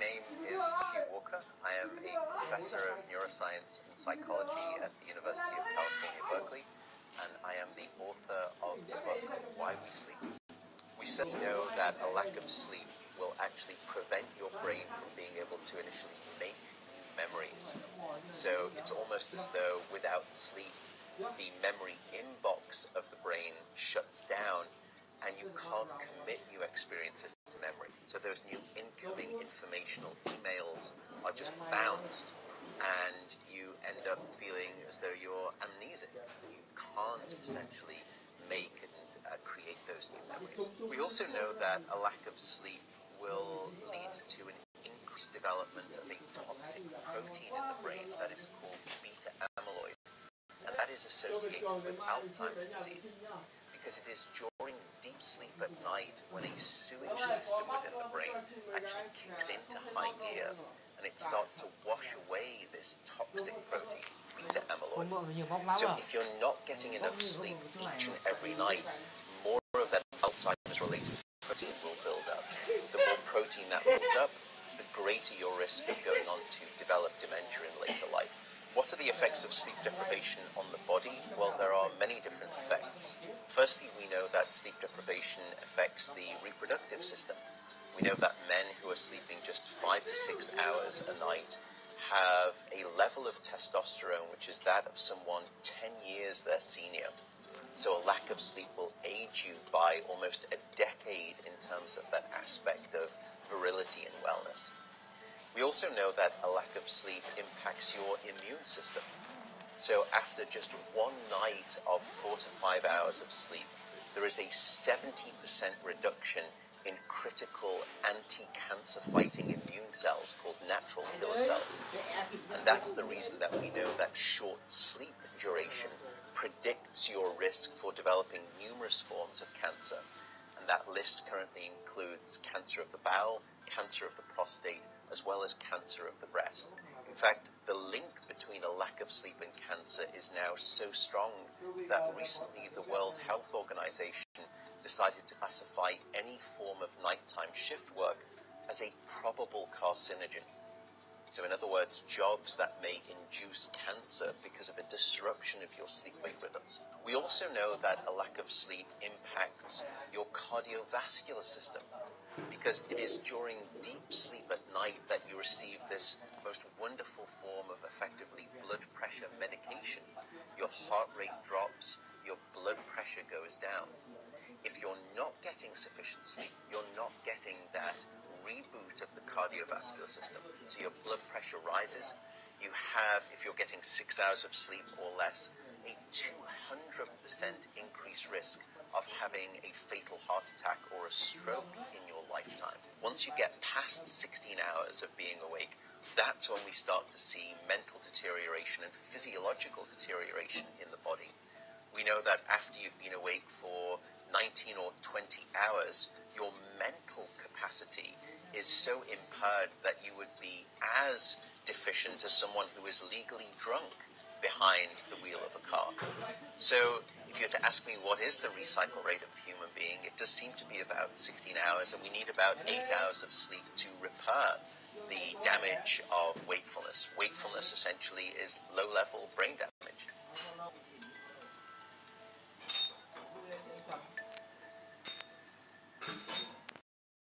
name is Hugh Walker. I am a professor of neuroscience and psychology at the University of California, Berkeley, and I am the author of the book, Why We Sleep. We certainly know that a lack of sleep will actually prevent your brain from being able to initially make new memories. So it's almost as though without sleep, the memory inbox of the brain shuts down and you can't commit new experiences to memory. So those new incoming informational emails are just bounced and you end up feeling as though you're amnesic. You can't essentially make and create those new memories. We also know that a lack of sleep will lead to an increased development of a toxic protein in the brain that is called beta amyloid. And that is associated with Alzheimer's disease, because it is during deep sleep at night when a sewage system within the brain actually kicks into high gear and it starts to wash away this toxic protein, beta amyloid. So if you're not getting enough sleep each and every night, more of that Alzheimer's-related protein will build up. The more protein that builds up, the greater your risk of going on to develop dementia in later life. What are the effects of sleep deprivation on the body? Well, there are many different effects. Firstly, we know that sleep deprivation affects the reproductive system. We know that men who are sleeping just 5 to 6 hours a night have a level of testosterone which is that of someone 10 years their senior. So a lack of sleep will age you by almost a decade in terms of that aspect of virility and wellness. We also know that a lack of sleep impacts your immune system. So after just one night of 4 to 5 hours of sleep, there is a 70% reduction in critical anti-cancer fighting immune cells called natural killer cells. And that's the reason that we know that short sleep duration predicts your risk for developing numerous forms of cancer. And that list currently includes cancer of the bowel, cancer of the prostate, as well as cancer of the breast. In fact, the link between a lack of sleep and cancer is now so strong that recently the World Health Organization decided to classify any form of nighttime shift work as a probable carcinogen. So in other words, jobs that may induce cancer because of a disruption of your sleep-wake rhythms. We also know that a lack of sleep impacts your cardiovascular system, because it is during deep sleep at night that you receive this most wonderful form of effectively blood pressure medication. Your heart rate drops, your blood pressure goes down. If you're not getting sufficient sleep, you're not getting that reboot of the cardiovascular system. So your blood pressure rises. You have, if you're getting 6 hours of sleep or less, a 200% increased risk of having a fatal heart attack or a stroke in your lifetime. Once you get past 16 hours of being awake, that's when we start to see mental deterioration and physiological deterioration in the body. We know that after you've been awake for 19 or 20 hours, your mental capacity is so impaired that you would be as deficient as someone who is legally drunk behind the wheel of a car. So if you were to ask me what is the recycle rate of a human being, it does seem to be about 16 hours, and we need about 8 hours of sleep to repair the damage of wakefulness. Wakefulness essentially is low-level brain damage.